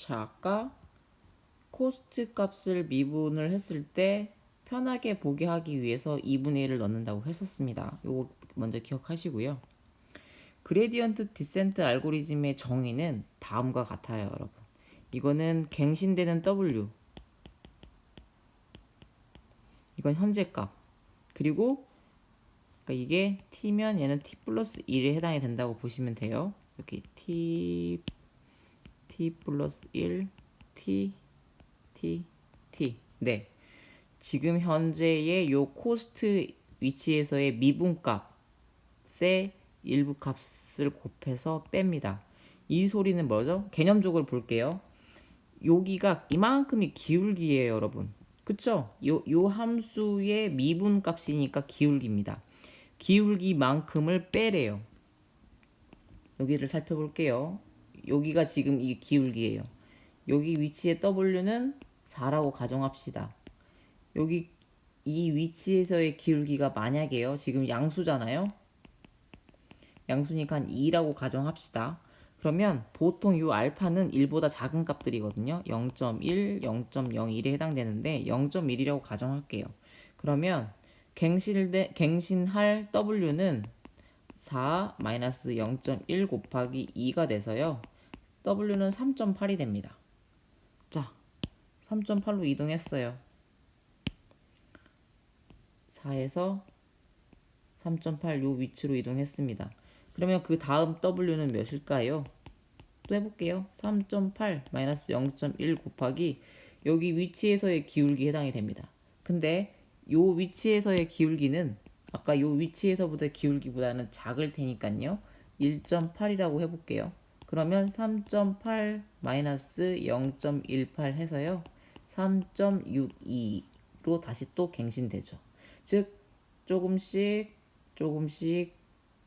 자, 아까 코스트 값을 미분을 했을 때 편하게 보게 하기 위해서 2분의 1을 넣는다고 했었습니다. 요거 먼저 기억하시고요. 그레디언트 디센트 알고리즘의 정의는 다음과 같아요, 여러분. 이거는 갱신되는 W, 이건 현재 값. 그리고 그러니까 이게 t면 얘는 t 플러스 1에 해당이 된다고 보시면 돼요. 여기 t 플러스 1, t, t. 네. 지금 현재의 요 코스트 위치에서의 미분값의 일부 값을 곱해서 뺍니다. 이 소리는 뭐죠? 개념적으로 볼게요. 여기가 이만큼이 기울기예요, 여러분. 그쵸? 요 함수의 미분값이니까 기울기입니다. 기울기만큼을 빼래요. 여기를 살펴볼게요. 여기가 지금 이 기울기예요. 여기 위치의 W는 4라고 가정합시다. 여기 이 위치에서의 기울기가 만약에요. 지금 양수잖아요. 양수니까 2라고 가정합시다. 그러면 보통 이 알파는 1보다 작은 값들이거든요. 0.1, 0.01에 해당되는데 0.1이라고 가정할게요. 그러면 갱신할 W는 4-0.1 곱하기 2가 돼서요. W는 3.8이 됩니다. 자, 3.8로 이동했어요. 4에서 3.8 요 위치로 이동했습니다. 그러면 그 다음 W는 몇일까요? 또 해볼게요. 3.8 마이너스 0.1 곱하기 여기 위치에서의 기울기에 해당이 됩니다. 근데 요 위치에서의 기울기는 아까 요 위치에서보다 기울기보다는 작을 테니까요. 1.8이라고 해볼게요. 그러면 3.8 마이너스 0.18 해서요. 3.62로 다시 또 갱신되죠. 즉 조금씩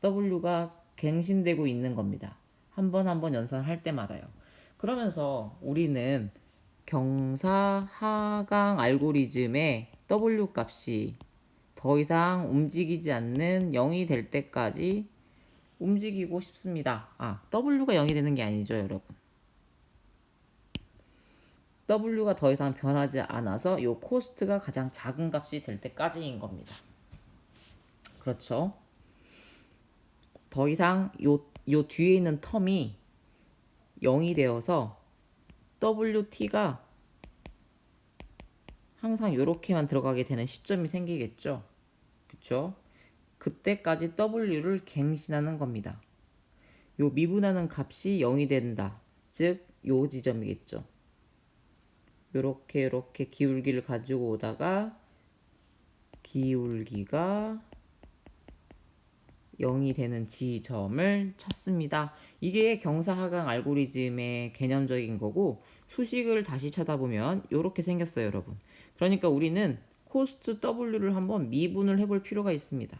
W가 갱신되고 있는 겁니다. 한 번 한 번 연산할 때마다요. 그러면서 우리는 경사 하강 알고리즘의 W 값이 더 이상 움직이지 않는 0이 될 때까지 움직이고 싶습니다. W가 0이 되는 게 아니죠, 여러분. W가 더 이상 변하지 않아서 요 코스트가 가장 작은 값이 될 때까지인 겁니다. 그렇죠? 더 이상 요 뒤에 있는 텀이 0이 되어서 WT가 항상 이렇게만 들어가게 되는 시점이 생기겠죠. 그쵸? 그때까지 W를 갱신하는 겁니다. 요 미분하는 값이 0이 된다. 즉, 요 지점이겠죠. 요렇게 기울기를 가지고 오다가 기울기가 0이 되는 지점을 찾습니다. 이게 경사하강 알고리즘의 개념적인 거고 수식을 다시 찾아보면 이렇게 생겼어요, 여러분. 그러니까 우리는 코스트 W를 한번 미분을 해볼 필요가 있습니다.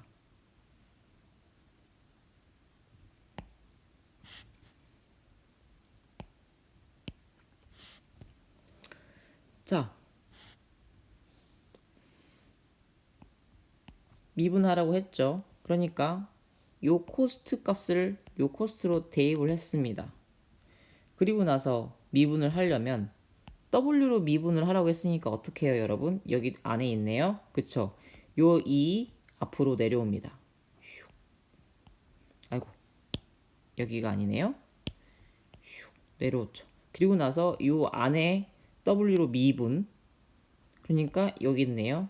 자, 미분하라고 했죠. 그러니까 요 코스트 값을 요 코스트로 대입을 했습니다. 그리고 나서 미분을 하려면 W로 미분을 하라고 했으니까 어떻게 해요, 여러분? 여기 안에 있네요. 그쵸? 요 2 앞으로 내려옵니다. 아이고, 여기가 아니네요. 내려오죠. 그리고 나서 요 안에 W로 미분. 그러니까 여기 있네요.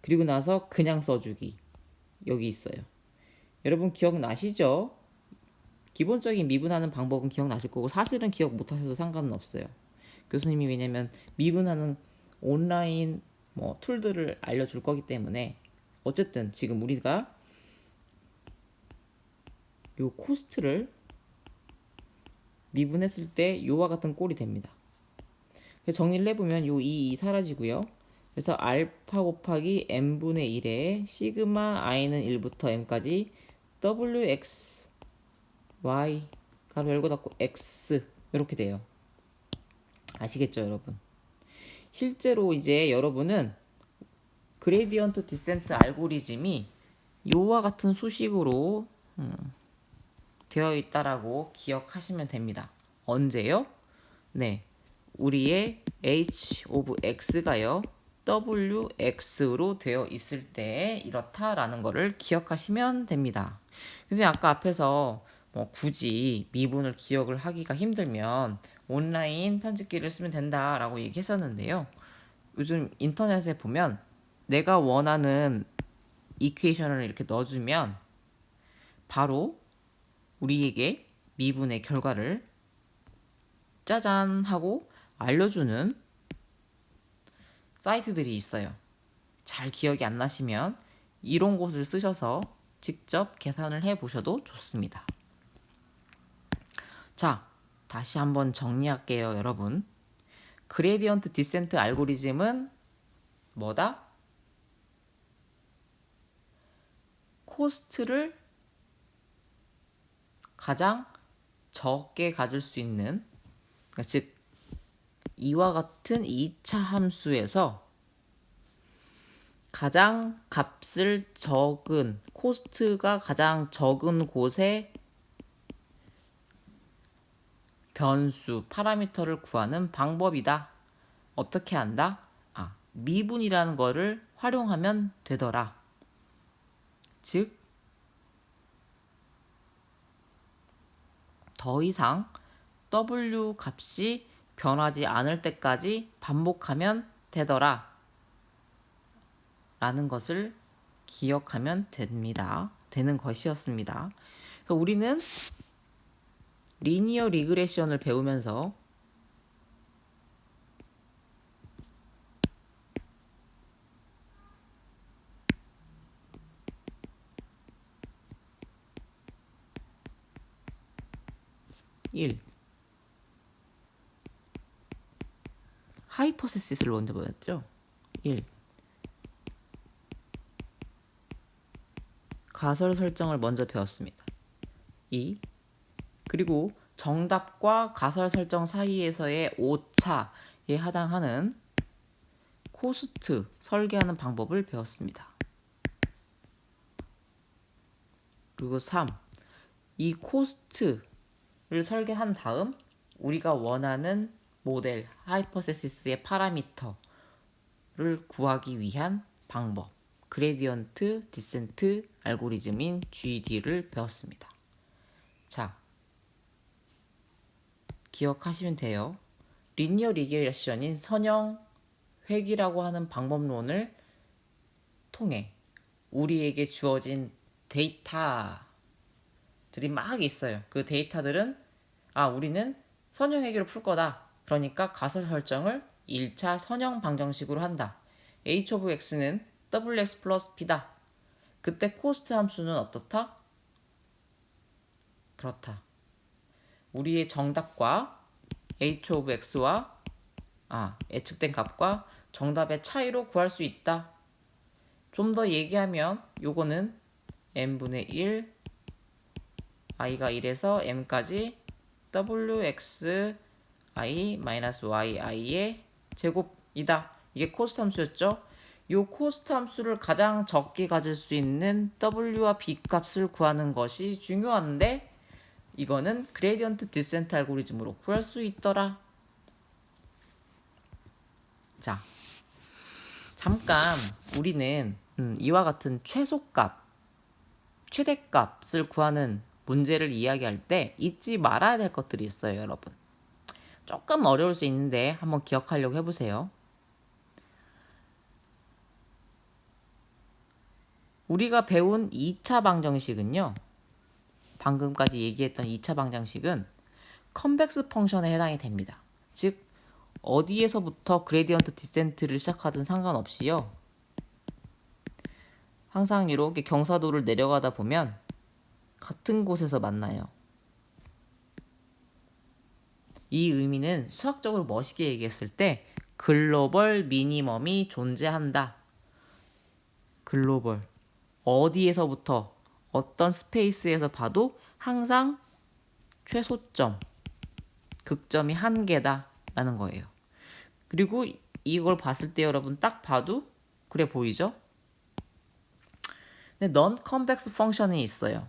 그리고 나서 그냥 써주기. 여기 있어요. 여러분 기억나시죠? 기본적인 미분하는 방법은 기억나실 거고 사실은 기억 못하셔도 상관은 없어요. 교수님이 왜냐면 미분하는 온라인 뭐 툴들을 알려줄 거기 때문에 어쨌든 지금 우리가 요 코스트를 미분했을 때 요와 같은 꼴이 됩니다. 그래서 정리를 해보면 요 2 사라지고요. 그래서 알파 곱하기 n분의 1에 시그마 i는 1부터 m까지 wx y 가로 열고 닫고 x 이렇게 돼요. 아시겠죠, 여러분? 실제로 이제 여러분은 그레디언트 디센트 알고리즘이 요와 같은 수식으로 되어 있다라고 기억하시면 됩니다. 언제요? 네, 우리의 h of x가요 wx로 되어 있을 때 이렇다라는 거를 기억하시면 됩니다. 그래서 아까 앞에서 뭐 굳이 미분을 기억을 하기가 힘들면 온라인 편집기를 쓰면 된다라고 얘기했었는데요. 요즘 인터넷에 보면 내가 원하는 이퀘이션을 이렇게 넣어주면 바로 우리에게 미분의 결과를 짜잔 하고 알려주는 사이트들이 있어요. 잘 기억이 안 나시면 이런 곳을 쓰셔서 직접 계산을 해 보셔도 좋습니다. 자, 다시 한번 정리할게요, 여러분. 그레디언트 디센트 알고리즘은 뭐다? 코스트를 가장 적게 가질 수 있는, 즉 이와 같은 2차 함수에서 가장 값을 적은, 코스트가 가장 적은 곳에 변수, 파라미터를 구하는 방법이다. 어떻게 한다? 미분이라는 거를 활용하면 되더라. 즉, 더 이상 W 값이 변하지 않을 때까지 반복하면 되더라. 라는 것을 기억하면 됩니다. 되는 것이었습니다. 그래서 우리는 리니어 리그레션을 배우면서 하이퍼세시스를 먼저 보였죠. 1. 가설 설정을 먼저 배웠습니다. 2. 그리고 정답과 가설 설정 사이에서의 오차에 해당하는 코스트 설계하는 방법을 배웠습니다. 그리고 3. 이 코스트를 설계한 다음 우리가 원하는 모델 하이퍼세시스의 파라미터를 구하기 위한 방법 그레디언트 디센트 알고리즘인 GD를 배웠습니다. 자, 기억하시면 돼요. 리니어 리그레션인 선형 회귀라고 하는 방법론을 통해 우리에게 주어진 데이터들이 막 있어요. 그 데이터들은 우리는 선형 회귀로 풀 거다. 그러니까 가설 설정을 1차 선형 방정식으로 한다. h of x는 wx 플러스 p다. 그때 코스트 함수는 어떻다? 그렇다. 우리의 정답과 h of x와 예측된 값과 정답의 차이로 구할 수 있다. 좀 더 얘기하면 요거는 n분의 1 i가 1에서 m까지 wx i-yi의 제곱이다. 이게 코스트 함수였죠. 요 코스트 함수를 가장 적게 가질 수 있는 w와 b 값을 구하는 것이 중요한데 이거는 그레디언트 디센트 알고리즘으로 구할 수 있더라. 자, 잠깐 우리는 이와 같은 최소값, 최대값을 구하는 문제를 이야기할 때 잊지 말아야 될 것들이 있어요, 여러분. 조금 어려울 수 있는데 한번 기억하려고 해보세요. 우리가 배운 2차 방정식은요. 방금까지 얘기했던 2차 방정식은 컨벡스 펑션에 해당이 됩니다. 즉 어디에서부터 그레디언트 디센트를 시작하든 상관없이요. 항상 이렇게 경사도를 내려가다 보면 같은 곳에서 만나요. 이 의미는 수학적으로 멋있게 얘기했을 때 글로벌 미니멈이 존재한다. 글로벌. 어디에서부터 어떤 스페이스에서 봐도 항상 최소점, 극점이 한 개다 라는 거예요. 그리고 이걸 봤을 때 여러분 딱 봐도 그래 보이죠? 근데 non convex 펑션이 있어요.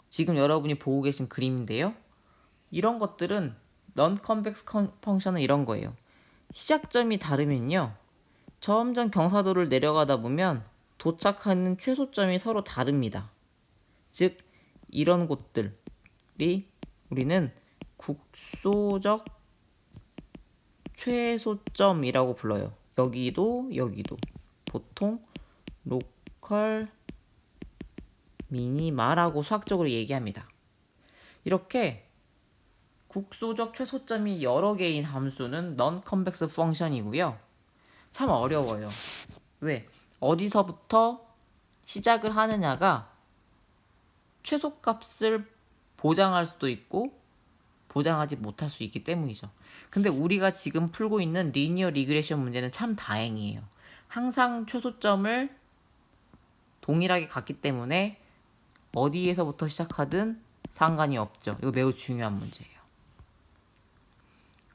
지금 여러분이 보고 계신 그림인데요. 이런 것들은 non-convex 펑션은 이런 거예요. 시작점이 다르면요. 점점 경사도를 내려가다 보면 도착하는 최소점이 서로 다릅니다. 즉 이런 곳들이 우리는 국소적 최소점이라고 불러요. 여기도 보통 로컬 미니마라고 수학적으로 얘기합니다. 이렇게 국소적 최소점이 여러 개인 함수는 non-convex 펑션이고요. 참 어려워요. 왜? 어디서부터 시작을 하느냐가 최소값을 보장할 수도 있고 보장하지 못할 수 있기 때문이죠. 근데 우리가 지금 풀고 있는 리니어 리그레션 문제는 참 다행이에요. 항상 최소점을 동일하게 갖기 때문에 어디에서부터 시작하든 상관이 없죠. 이거 매우 중요한 문제예요.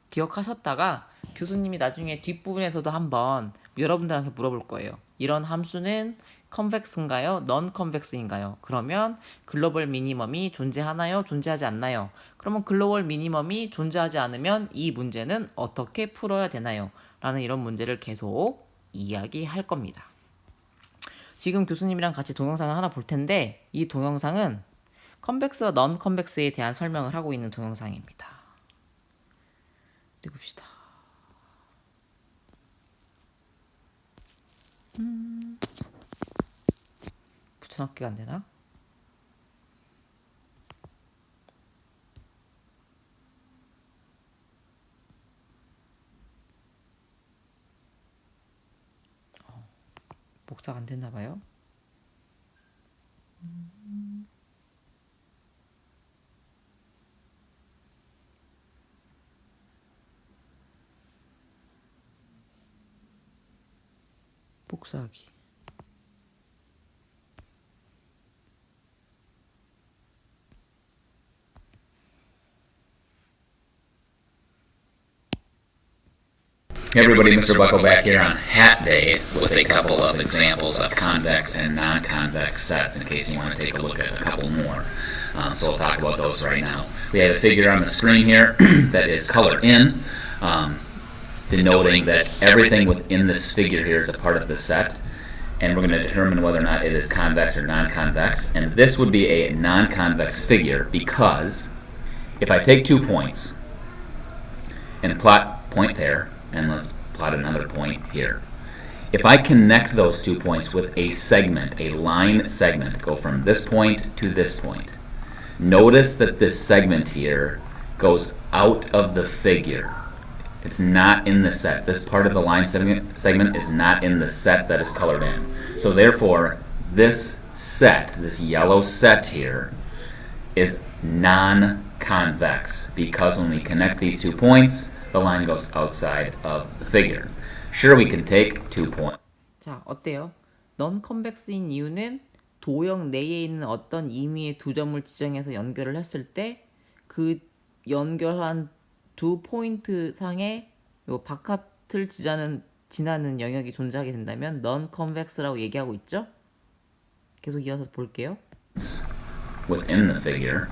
기억하셨다가 교수님이 나중에 뒷부분에서도 한번 여러분들한테 물어볼 거예요. 이런 함수는 컨벡스인가요? 넌 컨벡스인가요? 그러면 글로벌 미니멈이 존재하나요? 존재하지 않나요? 그러면 글로벌 미니멈이 존재하지 않으면 이 문제는 어떻게 풀어야 되나요? 라는 이런 문제를 계속 이야기할 겁니다. 지금 교수님이랑 같이 동영상을 하나 볼 텐데 이 동영상은 컨벡스와 넌 컨벡스에 대한 설명을 하고 있는 동영상입니다. 어디 봅시다. 붙여넣기가 안 되나? 복사가 안 됐나 봐요. 복사하기. Everybody, Mr. Buckle back here on Hat Day with a couple of examples of convex and non-convex sets in case you want to take a look at a couple more. So we'll talk about those right now. We have a figure on the screen here that is colored in, denoting that everything within this figure here is a part of the set. And we're going to determine whether or not it is convex or non-convex. And this would be a non-convex figure because if I take 2 points and plot point there, and let's plot another point here. If I connect those 2 points with a segment, a line segment, go from this point to this point, notice that this segment here goes out of the figure. It's not in the set. This part of the line segment is not in the set that is colored in. So therefore, this set, this yellow set here, is non-convex because when we connect these 2 points, the line goes outside of the figure. Sure, we can take 2 points. 자, 어때요? 넌 컨벡스인 이유는 도형 내에 있는 어떤 임의의 두 점을 지정해서 연결을 했을 때 그 연결한 2 포인트 상에 요 바깥을 지나는 영역이 존재하게 된다면 넌 컨벡스라고 얘기하고 있죠? 계속 이어서 볼게요. Within the figure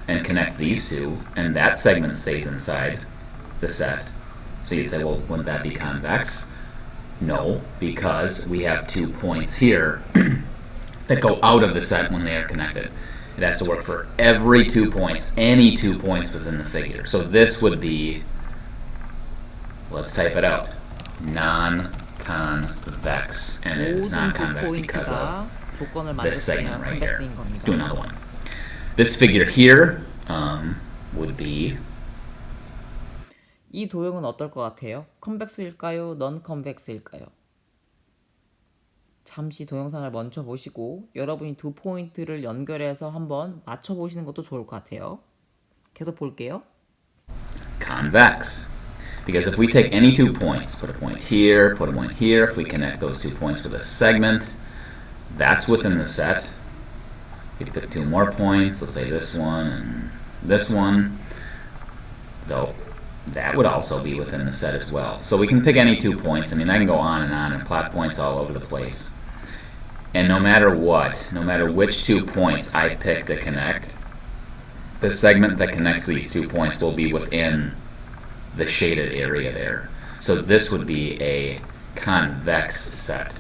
and connect these two, and that segment stays inside the set. So you'd say, well, wouldn't that be convex? No, because we have 2 points here that go out of the set when they are connected. It has to work for every 2 points, any 2 points within the figure. So this would be, let's type it out, non-convex. And it's non-convex because of this segment right here. Let's do another one. This figure here would be, 이 도형은 어떨 것 같아요? 컨벡스일까요? 넌 컨벡스일까요? 잠시 동영상을 멈춰 보시고 여러분이 2 포인트를 연결해서 한번 맞춰 보시는 것도 좋을 것 같아요. 계속 볼게요. convex. Because if we take any 2 points, put a point here, put a point here, if we connect those 2 points with a segment, that's within the set. We could put 2 more points, let's say this one and this one, though that would also be within the set as well. So we can pick any 2 points. I mean, I can go on and plot points all over the place. And no matter what, no matter which 2 points I pick to connect, the segment that connects these 2 points will be within the shaded area there. So this would be a convex set,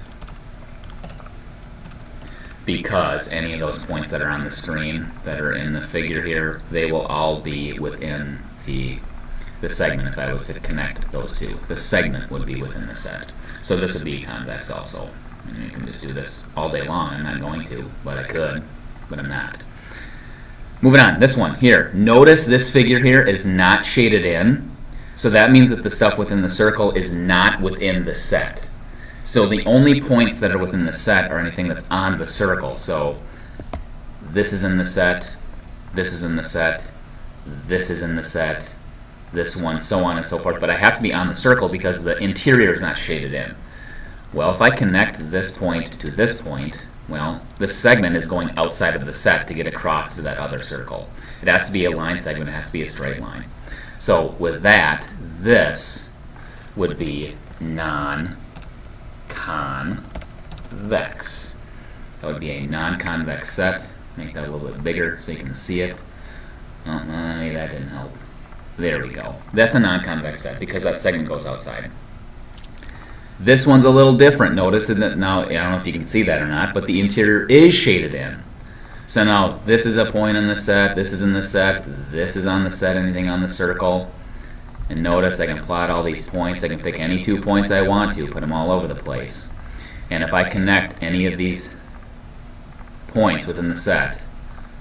because any of those points that are on the screen that are in the figure here, they will all be within the segment. If I was to connect those two, the segment would be within the set. So this would be convex also. And you can just do this all day long. I'm not going to, but I could, but I'm not. Moving on, this one here. Notice this figure here is not shaded in. So that means that the stuff within the circle is not within the set. So the only points that are within the set are anything that's on the circle. So this is in the set, this is in the set, this is in the set, this one, so on and so forth. But I have to be on the circle because the interior is not shaded in. Well, if I connect this point to this point, well, this segment is going outside of the set to get across to that other circle. It has to be a line segment, it has to be a straight line. So with that, this would be non-convex. That would be a non-convex set. Make that a little bit bigger so you can see it. Oh, maybe that didn't help. There we go. That's a non-convex set because that segment goes outside. This one's a little different. Notice that now, I don't know if you can see that or not, but the interior is shaded in. So now this is a point in the set, this is in the set, this is on the set, anything on the circle. And notice I can plot all these points. I can pick any 2 points I want to, put them all over the place. And if I connect any of these points within the set,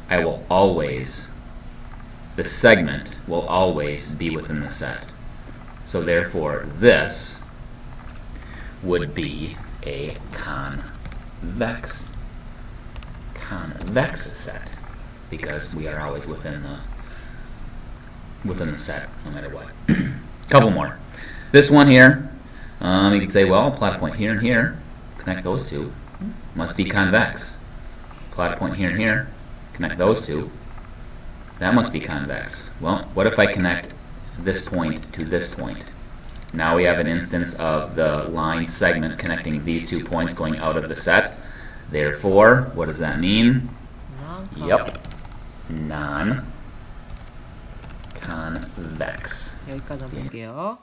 I will always, the segment will always be within the set. So therefore this would be a convex set, because we are always within the set, no matter what. Couple more. This one here, you could say, well, plot a point here and here, connect those two, must be convex. Plot a point here and here, connect those two, that must be convex. Well, what if I connect this point to this point? Now we have an instance of the line segment connecting these 2 points going out of the set. Therefore, what does that mean? Yep. non-convex. 여기까지 한번 볼게요.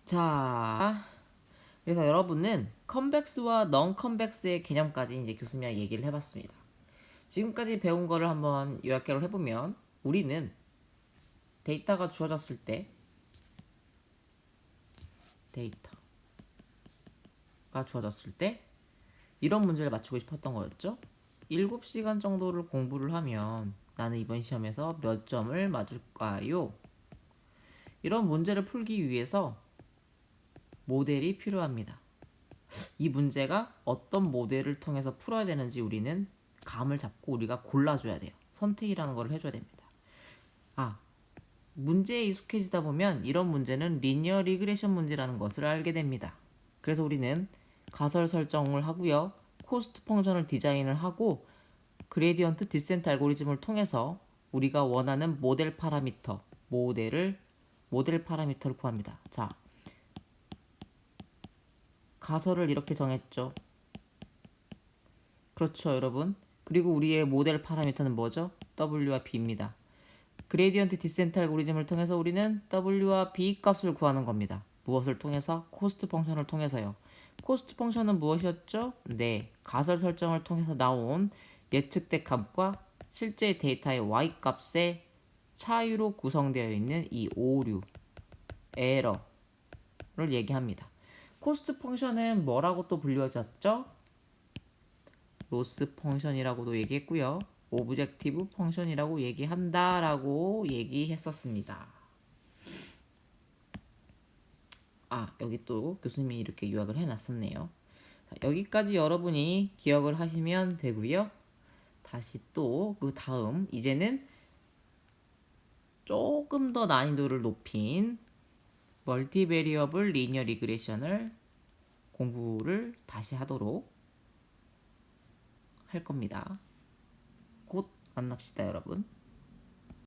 자, 그래서 여러분은 컨벡스와 넌 컨벡스의 개념까지 이제 교수님이랑 얘기를 해봤습니다. 지금까지 배운 거를 한번 요약을 해보면, 우리는 데이터가 주어졌을 때 이런 문제를 맞추고 싶었던 거였죠. 7시간 정도를 공부를 하면 나는 이번 시험에서 몇 점을 맞을까요? 이런 문제를 풀기 위해서 모델이 필요합니다. 이 문제가 어떤 모델을 통해서 풀어야 되는지 우리는 감을 잡고 우리가 골라줘야 돼요. 선택이라는 걸 해줘야 됩니다. 문제에 익숙해지다 보면 이런 문제는 리니어 리그레션 문제라는 것을 알게 됩니다. 그래서 우리는 가설 설정을 하고요. 코스트 펑션을 디자인을 하고 그레디언트 디센트 알고리즘을 통해서 우리가 원하는 모델 파라미터를 구합니다. 자, 가설을 이렇게 정했죠. 그렇죠, 여러분. 그리고 우리의 모델 파라미터는 뭐죠? W와 B입니다. 그레디언트 디센트 알고리즘을 통해서 우리는 W와 B 값을 구하는 겁니다. 무엇을 통해서? 코스트 펑션을 통해서요. 코스트 펑션은 무엇이었죠? 네, 가설 설정을 통해서 나온 예측된 값과 실제 데이터의 Y 값의 차이로 구성되어 있는 이 오류, 에러를 얘기합니다. 코스트 펑션은 뭐라고 또 불려졌죠? 로스 펑션이라고도 얘기했고요. 오브젝티브 펑션이라고 얘기한다라고 얘기했었습니다. 여기 또 교수님이 이렇게 요약을 해놨었네요. 자, 여기까지 여러분이 기억을 하시면 되고요. 다시 또 그 다음 이제는 조금 더 난이도를 높인 멀티베리어블 리니어 리그레션을 공부를 다시 하도록 할 겁니다. 곧 만납시다, 여러분.